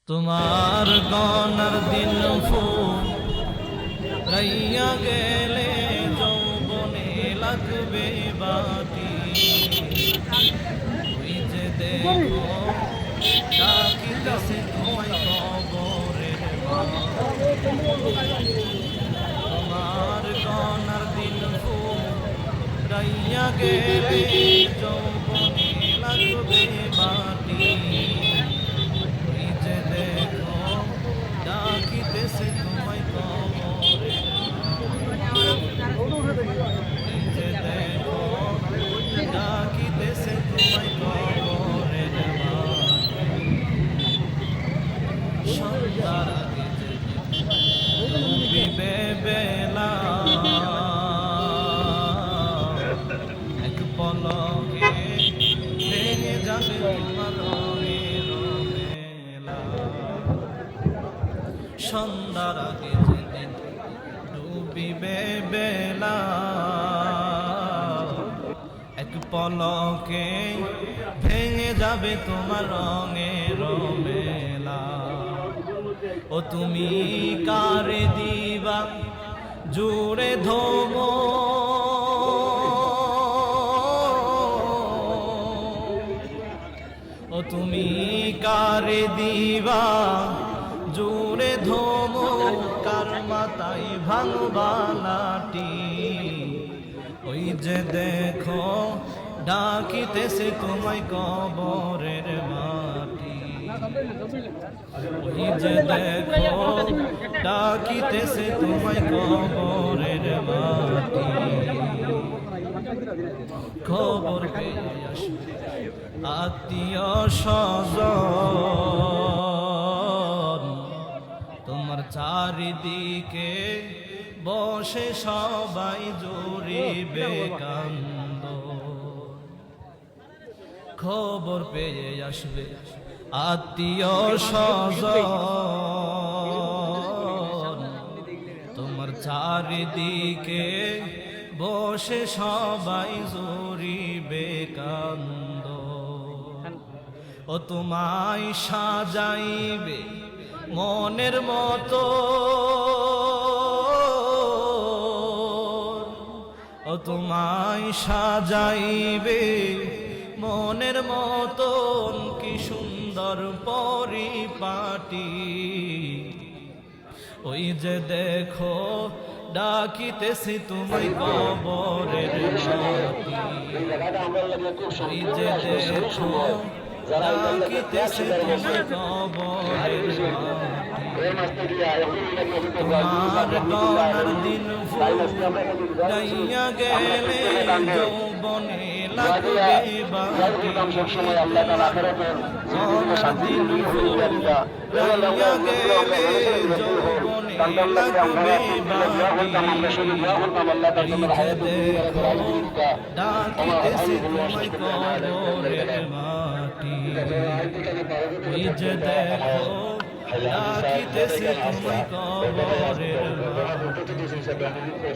তোমার গনার দিন ফুরাইয়া গেলে যৌবনে লাগবে বাতি। তুই যে দেখো ডাকিতেছে তোমায় কবরের তোমার গনার দিন ফুরাইয়া গেলে যৌবনে লাগবে বাতি। ডাকিতেছে তোমায় কবরে দেখো ডাকিতেছে তোমায় কবরে সন্ধ্যার আগে ডুবিবে বেলা এক পলকে ভেঙে যাবে তোমার সন্ধ্যার আগে যেদিন ডুবিবে বেলা এক পলকে ভেঙে যাবে তোমার রঙের মেলা। ও তুমি কারে দিবা জুড়ে ধোম ও তুমি কারে দিবা জোরে ধোম কার মাথায় ভাঙবালাটি। ওই যে দেখো ডাকিতেছে তোমায় কবরের মাটি। ওই যে দেখো ডাকিতেছে তোমায় কবরের মাটি। খবর পেয়ে আসবে আত্মীয় স্বজন তোমার চারিদিকে বসে সবাই জুড়িবে কান্দ। খবর পেয়ে আসবে আত্মীয় স্বজন তোমার চারিদিকে বসে সবাই জুড়িবে কান্দ। ও তোমায় সাজাইবে মনের মতো ও তোমায় সাজাইবে মনের মতন কি সুন্দর পরিপাটি। ওই যে দেখো ডাকিতেছি তোমায় কবরের মাটি। ওই যে দেখো ডাকিতেছে তোমায় কবরের মাটি। তোমার গনার দিন ফুরাইয়া গেলে যৌবনে লাগবে বাতি। গনার দিন ফুরাইয়া গেলে যৌবনে লাগবে বাতি। দেখো ডাকিতেছে তোমায় কবরের মাটি। ওই যে দেখো ডাকিতেছে তোমায় কবরের মাটি।